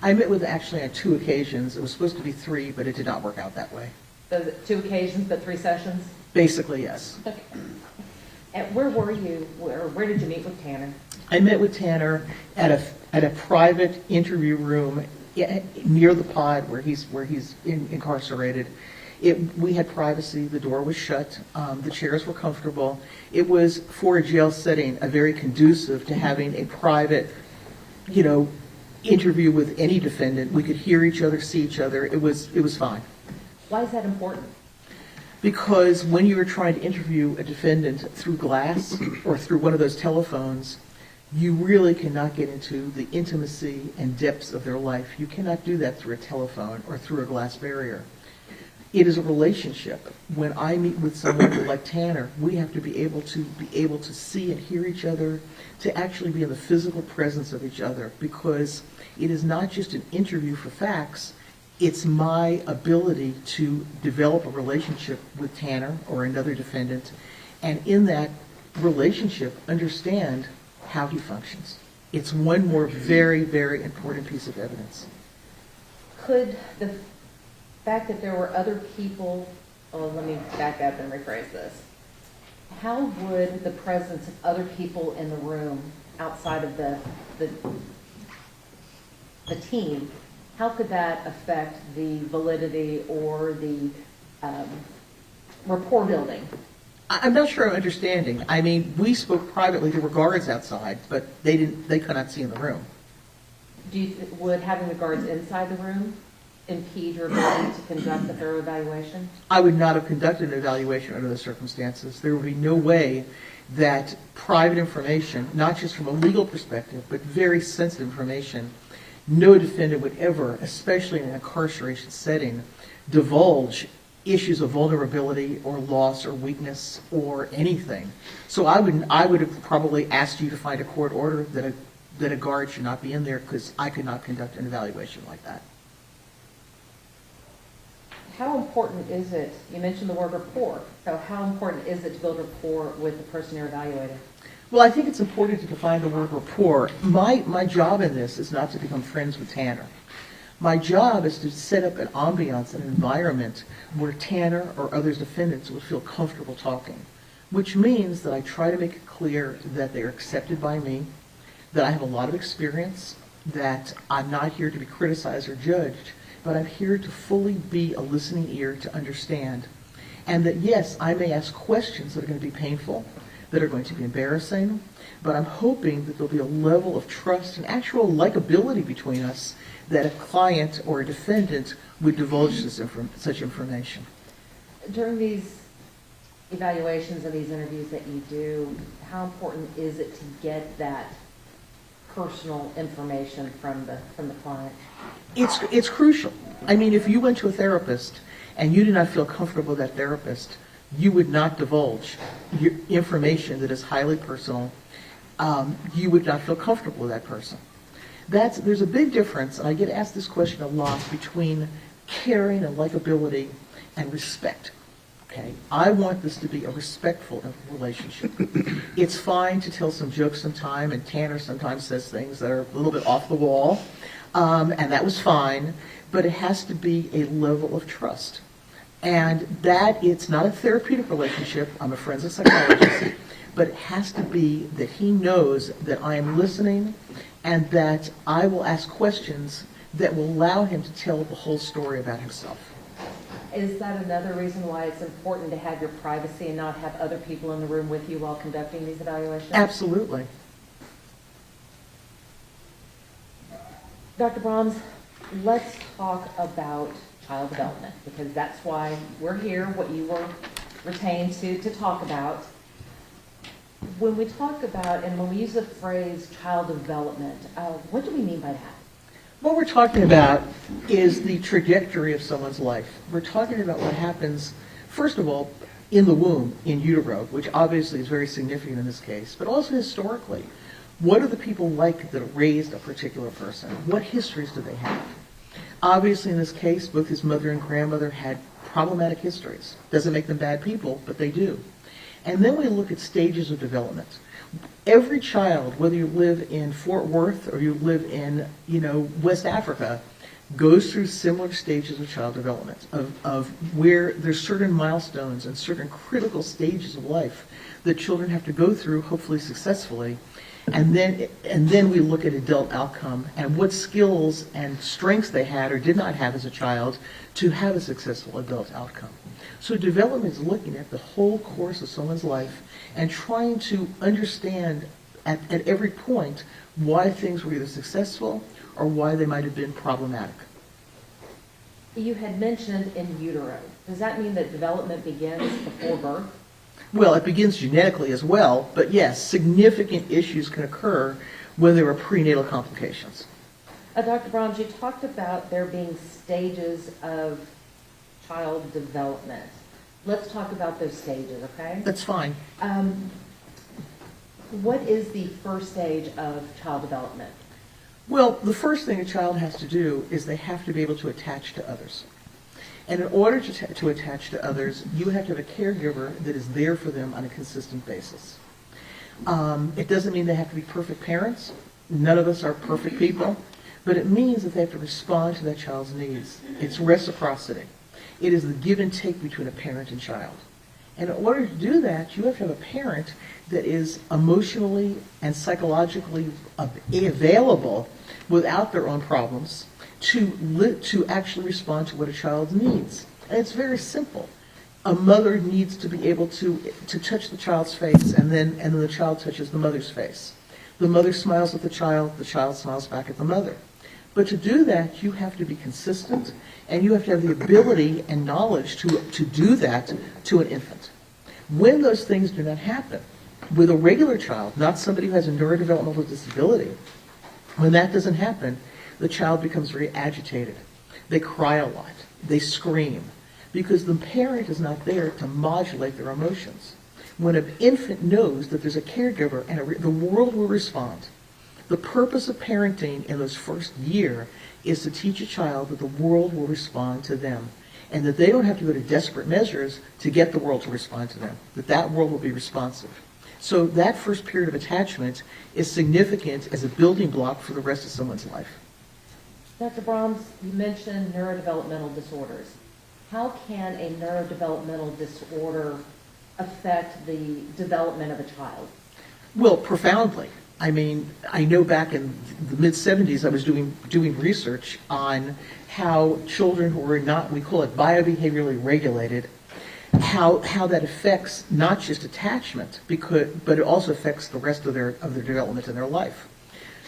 I met with actually on 2 occasions. It was supposed to be 3, but it did not work out that way. So 2 occasions, but 3 sessions? Basically, yes. Okay. And where were you, where did you meet with Tanner? I met with Tanner at a private interview room near the pod where he's incarcerated. We had privacy. The door was shut. The chairs were comfortable. It was, for a jail setting, very conducive to having a private, interview with any defendant. We could hear each other, see each other. It was fine. Why is that important? Because when you are trying to interview a defendant through glass or through one of those telephones, you really cannot get into the intimacy and depths of their life. You cannot do that through a telephone or through a glass barrier. It is a relationship. When I meet with someone like Tanner, we have to be able to see and hear each other, to actually be in the physical presence of each other, because it is not just an interview for facts. It's my ability to develop a relationship with Tanner or another defendant, and in that relationship, understand how he functions. It's one more very, very important piece of evidence. Could the fact that there were other people, let me back up and rephrase this. How would the presence of other people in the room outside of the team, how could that affect the validity or the rapport building? I'm not sure I'm understanding. I mean, we spoke privately. There were guards outside, but they could not see in the room. Would having the guards inside the room impede your ability to conduct a thorough evaluation? I would not have conducted an evaluation under those circumstances. There would be no way that private information, not just from a legal perspective, but very sensitive information, no defendant would ever, especially in an incarceration setting, divulge issues of vulnerability or loss or weakness or anything. So I would have probably asked you to find a court order that a guard should not be in there, because I could not conduct an evaluation like that. How important is it, you mentioned the word rapport, so how important is it to build rapport with the person you're evaluating? Well, I think it's important to define the word rapport. My job in this is not to become friends with Tanner. My job is to set up an ambiance, an environment where Tanner or other defendants will feel comfortable talking, which means that I try to make it clear that they are accepted by me, that I have a lot of experience, that I'm not here to be criticized or judged, but I'm here to fully be a listening ear to understand. And that, yes, I may ask questions that are going to be painful, that are going to be embarrassing, but I'm hoping that there'll be a level of trust and actual likability between us, that a client or a defendant would divulge such information. During these evaluations and these interviews that you do, how important is it to get that personal information from the client? It's crucial. I mean, if you went to a therapist and you did not feel comfortable with that therapist, you would not divulge your information that is highly personal. You would not feel comfortable with that person. There's a big difference, and I get asked this question a lot, between caring and likability and respect. Okay, I want this to be a respectful relationship. It's fine to tell some jokes sometime, and Tanner sometimes says things that are a little bit off the wall, and that was fine, but it has to be a level of trust. And that it's not a therapeutic relationship. I'm a forensic psychologist, but it has to be that he knows that I am listening and that I will ask questions that will allow him to tell the whole story about himself. Is that another reason why it's important to have your privacy and not have other people in the room with you while conducting these evaluations? Absolutely. Dr. Brahms, let's talk about child development, because that's why we're here, what you were retained to talk about. When we talk about, and when we use the phrase child development, what do we mean by that? What we're talking about is the trajectory of someone's life. We're talking about what happens, first of all, in the womb, in utero, which obviously is very significant in this case, but also historically. What are the people like that raised a particular person? What histories do they have? Obviously, in this case, both his mother and grandmother had problematic histories. Doesn't make them bad people, but they do. And then we look at stages of development. Every child, whether you live in Fort Worth or you live in, West Africa, goes through similar stages of child development, of where there's certain milestones and certain critical stages of life that children have to go through, hopefully successfully. And then we look at adult outcome and what skills and strengths they had or did not have as a child to have a successful adult outcome. So development is looking at the whole course of someone's life and trying to understand at every point why things were either successful or why they might have been problematic. You had mentioned in utero. Does that mean that development begins before birth? Well, it begins genetically as well, but yes, significant issues can occur when there are prenatal complications. Dr. Brahms, you talked about there being stages of child development. Let's talk about those stages, okay? That's fine. What is the first stage of child development? Well, the first thing a child has to do is they have to be able to attach to others. And in order to attach to others, you have to have a caregiver that is there for them on a consistent basis. It doesn't mean they have to be perfect parents. None of us are perfect people. But it means that they have to respond to that child's needs. It's reciprocity. It is the give and take between a parent and child. And in order to do that, you have to have a parent that is emotionally and psychologically available without their own problems to actually respond to what a child needs. And it's very simple. A mother needs to be able to touch the child's face, and then the child touches the mother's face. The mother smiles at the child smiles back at the mother. But to do that, you have to be consistent, and you have to have the ability and knowledge to do that to an infant. When those things do not happen, with a regular child, not somebody who has a neurodevelopmental disability, when that doesn't happen, the child becomes very agitated. They cry a lot. They scream, because the parent is not there to modulate their emotions. When an infant knows that there's a caregiver and the world will respond, the purpose of parenting in this first year is to teach a child that the world will respond to them, and that they don't have to go to desperate measures to get the world to respond to them, that world will be responsive. So that first period of attachment is significant as a building block for the rest of someone's life. Dr. Brahms, you mentioned neurodevelopmental disorders. How can a neurodevelopmental disorder affect the development of a child? Well, profoundly. I mean, I know back in the mid-'70s I was doing research on how children who were not, we call it biobehaviorally regulated, how that affects not just attachment, but it also affects the rest of their development in their life.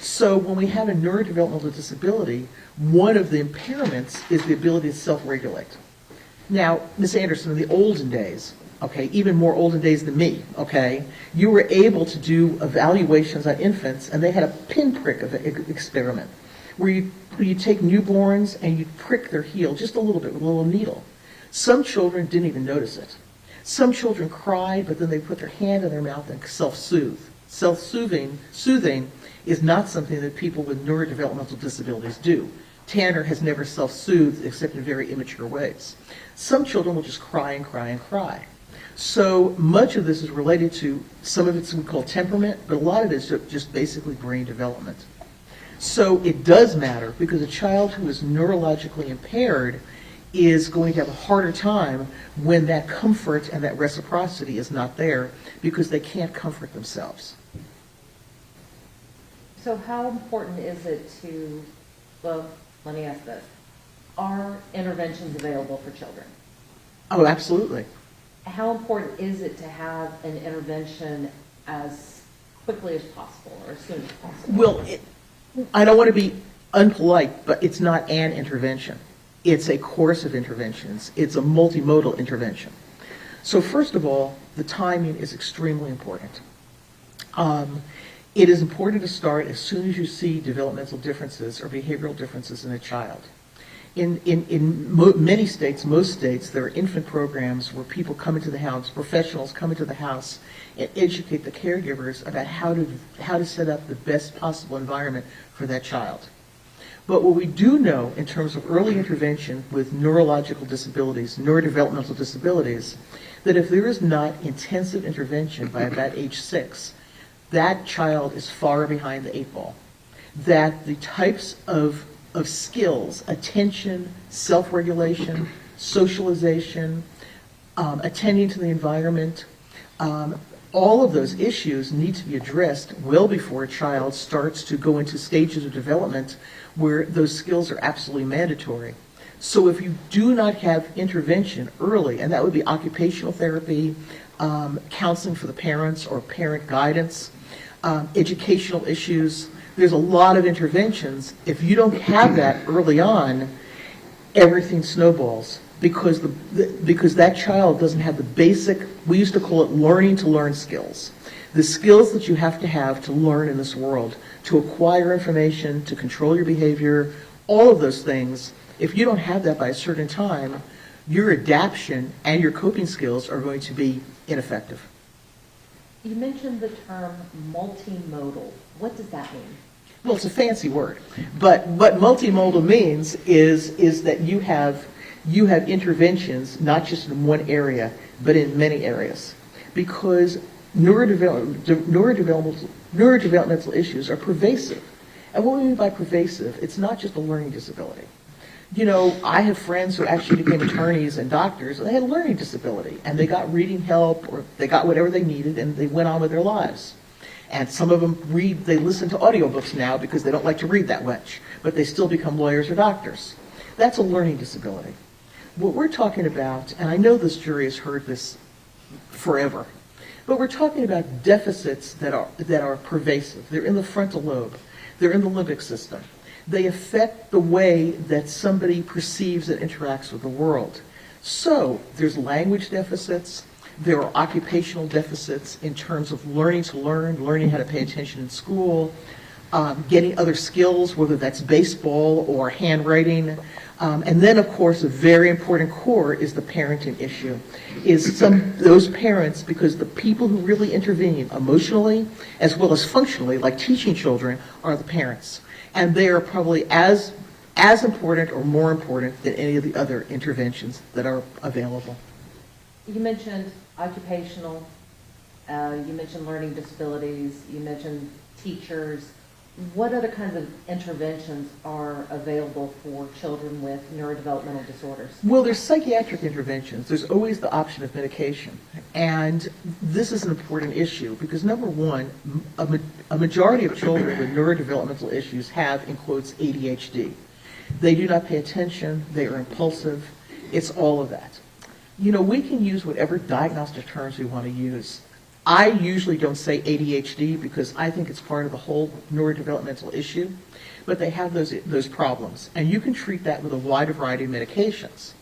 So when we have a neurodevelopmental disability, one of the impairments is the ability to self-regulate. Now, Ms. Anderson, in the olden days, okay, even more olden days than me, okay, you were able to do evaluations on infants, and they had a pinprick of an experiment where you take newborns and you prick their heel just a little bit with a little needle. Some children didn't even notice it. Some children cried, but then they put their hand in their mouth and self-soothe. Self-soothing is not something that people with neurodevelopmental disabilities do. Tanner has never self-soothed except in very immature ways. Some children will just cry and cry and cry. So much of this is related to, some of it's we call temperament, but a lot of it is just basically brain development. So it does matter, because a child who is neurologically impaired is going to have a harder time when that comfort and that reciprocity is not there, because they can't comfort themselves. So how important is it to, well, let me ask this. Are interventions available for children? Oh, absolutely. How important is it to have an intervention as quickly as possible or as soon as possible? Well, I don't want to be unpolite, but it's not an intervention. It's a course of interventions. It's a multimodal intervention. So first of all, the timing is extremely important. It is important to start as soon as you see developmental differences or behavioral differences in a child. In many states, most states, there are infant programs where people come into the house, professionals come into the house and educate the caregivers about how to set up the best possible environment for that child. But what we do know in terms of early intervention with neurological disabilities, neurodevelopmental disabilities, that if there is not intensive intervention by about age 6, that child is far behind the 8 ball. That the types of skills, attention, self-regulation, socialization, attending to the environment, all of those issues need to be addressed well before a child starts to go into stages of development where those skills are absolutely mandatory. So if you do not have intervention early, and that would be occupational therapy, counseling for the parents or parent guidance, educational issues, there's a lot of interventions. If you don't have that early on, everything snowballs because that child doesn't have the basic, we used to call it learning to learn skills. The skills that you have to learn in this world, to acquire information, to control your behavior, all of those things. If you don't have that by a certain time, your adaptation and your coping skills are going to be ineffective. You mentioned the term multimodal. What does that mean? Well, it's a fancy word, but what multimodal means is that you have interventions not just in one area, but in many areas, because neurodevelopmental issues are pervasive. And what we mean by pervasive, it's not just a learning disability. You know, I have friends who actually became attorneys and doctors, and they had a learning disability, and they got reading help, or they got whatever they needed, and they went on with their lives. And some of them they listen to audiobooks now because they don't like to read that much, but they still become lawyers or doctors. That's a learning disability. What we're talking about, and I know this jury has heard this forever, but we're talking about deficits that are pervasive. They're in the frontal lobe. They're in the limbic system. They affect the way that somebody perceives and interacts with the world. So there's language deficits. There are occupational deficits in terms of learning to learn, learning how to pay attention in school, getting other skills, whether that's baseball or handwriting. And then, of course, a very important core is the parenting issue. Those parents, because the people who really intervene emotionally as well as functionally, like teaching children, are the parents. And they are probably as important or more important than any of the other interventions that are available. You mentioned occupational, you mentioned learning disabilities, you mentioned teachers. What other kinds of interventions are available for children with neurodevelopmental disorders? Well, there's psychiatric interventions. There's always the option of medication. And this is an important issue because, number one, a majority of children with neurodevelopmental issues have, in quotes, ADHD. They do not pay attention. They are impulsive. It's all of that. You know, we can use whatever diagnostic terms we want to use. I usually don't say ADHD because I think it's part of the whole neurodevelopmental issue, but they have those problems. And you can treat that with a wide variety of medications.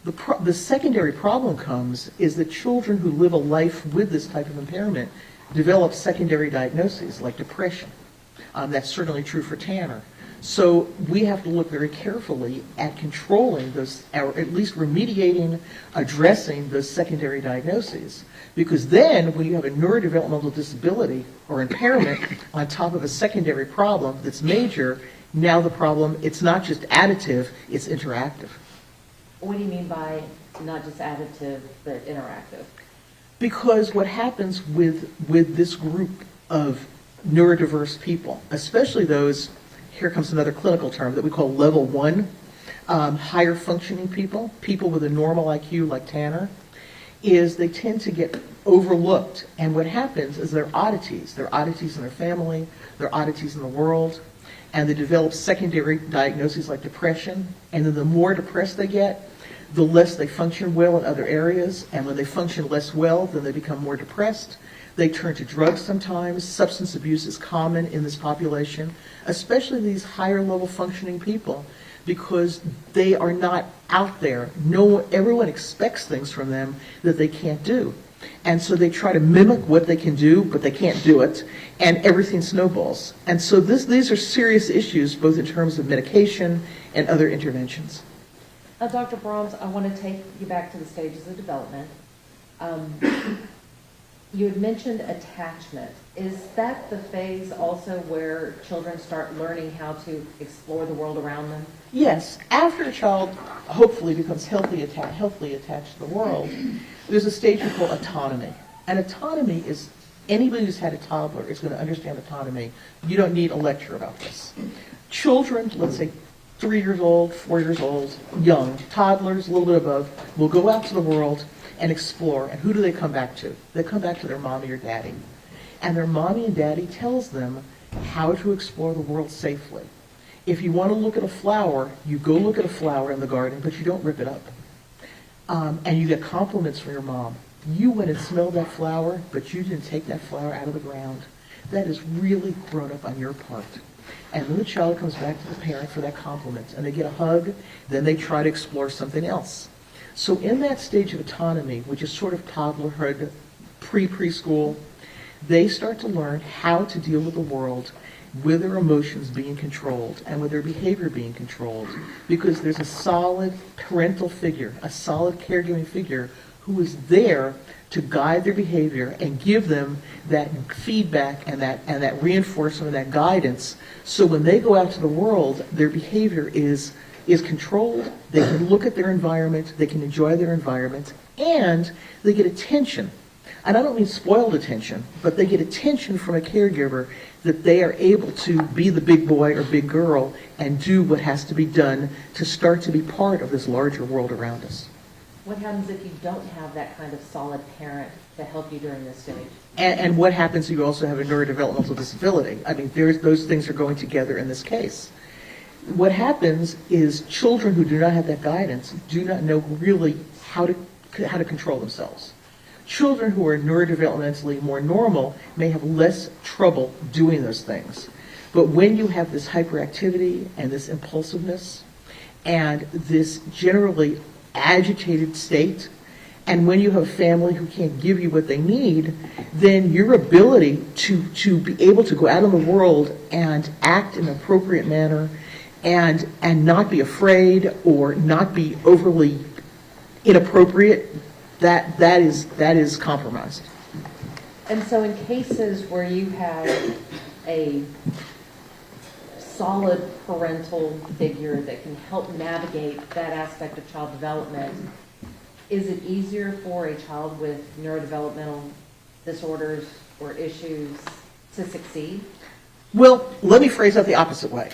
The secondary problem comes is that children who live a life with this type of impairment develop secondary diagnoses like depression. That's certainly true for Tanner. So we have to look very carefully at controlling those, or at least remediating, addressing those secondary diagnoses. Because then when you have a neurodevelopmental disability or impairment on top of a secondary problem that's major, now the problem, it's not just additive, it's interactive. What do you mean by not just additive, but interactive? Because what happens with this group of neurodiverse people, especially those, here comes another clinical term that we call level 1, higher functioning people with a normal IQ like Tanner, is they tend to get overlooked. And what happens is they're oddities. They're oddities in their family, they're oddities in the world, and they develop secondary diagnoses like depression. And then the more depressed they get, the less they function well in other areas. And when they function less well, then they become more depressed. They turn to drugs sometimes. Substance abuse is common in this population, especially these higher level functioning people, because they are not out there. Everyone expects things from them that they can't do. And so they try to mimic what they can do, but they can't do it, and everything snowballs. And so these are serious issues, both in terms of medication and other interventions. Dr. Brahms, I want to take you back to the stages of development. You had mentioned attachment. Is that the phase also where children start learning how to explore the world around them? Yes. After a child hopefully becomes healthily attached to the world, there's a stage we call autonomy. And autonomy is Anybody who's had a toddler is going to understand autonomy. You don't need a lecture about this. Children, let's say 3 years old, 4 years old, young, toddlers, a little bit above, will go out to the world and explore. And who do they come back to? They come back to their mommy or daddy. And their mommy and daddy tells them how to explore the world safely. If you want to look at a flower, you go look at a flower in the garden, but you don't rip it up. And you get compliments from your mom. You went and smelled that flower, but you didn't take that flower out of the ground. That is really grown up on your part. And then the child comes back to the parent for that compliment, and they get a hug, then they try to explore something else. So in that stage of autonomy, which is sort of toddlerhood, preschool, they start to learn how to deal with the world with their emotions being controlled and with their behavior being controlled, because there's a solid parental figure, a solid caregiving figure who is there to guide their behavior and give them that feedback and that reinforcement and that guidance, so when they go out to the world, their behavior is controlled, they can look at their environment, they can enjoy their environment, and they get attention. And I don't mean spoiled attention, but they get attention from a caregiver that they are able to be the big boy or big girl and do what has to be done to start to be part of this larger world around us. What happens if you don't have that kind of solid parent to help you during this stage? And what happens if you also have a neurodevelopmental disability? I mean, those things are going together in this case. What happens is children who do not have that guidance do not know really how to control themselves. Children who are neurodevelopmentally more normal may have less trouble doing those things. But when you have this hyperactivity and this impulsiveness and this generally agitated state, and when you have a family who can't give you what they need, then your ability to be able to go out in the world and act in an appropriate manner and not be afraid or not be overly inappropriate, that is compromised. And so in cases where you have a solid parental figure that can help navigate that aspect of child development, is it easier for a child with neurodevelopmental disorders or issues to succeed? Well, let me phrase that the opposite way.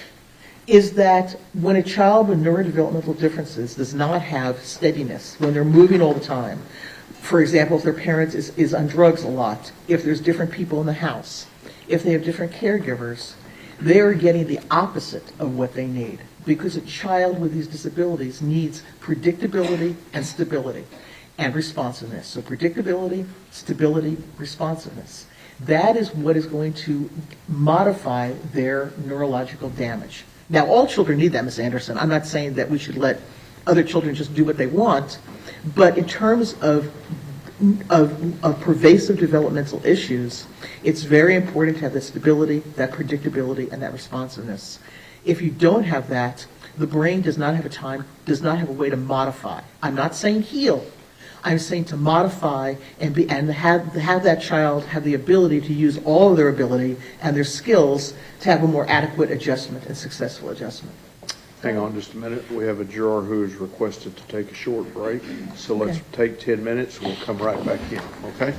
Is that when a child with neurodevelopmental differences does not have steadiness, when they're moving all the time, for example, if their parent is on drugs a lot, if there's different people in the house, if they have different caregivers, they are getting the opposite of what they need, because a child with these disabilities needs predictability and stability and responsiveness. So predictability, stability, responsiveness. That is what is going to modify their neurological damage. Now, all children need that, Ms. Anderson. I'm not saying that we should let other children just do what they want, but in terms of pervasive developmental issues, it's very important to have that stability, that predictability, and that responsiveness. If you don't have that, the brain does not have a way to modify. I'm not saying heal. I'm saying to modify and have that child have the ability to use all of their ability and their skills to have a more adequate adjustment and successful adjustment. Hang on just a minute. We have a juror who has requested to take a short break. So let's Okay. take 10 minutes. We'll come right back in, okay?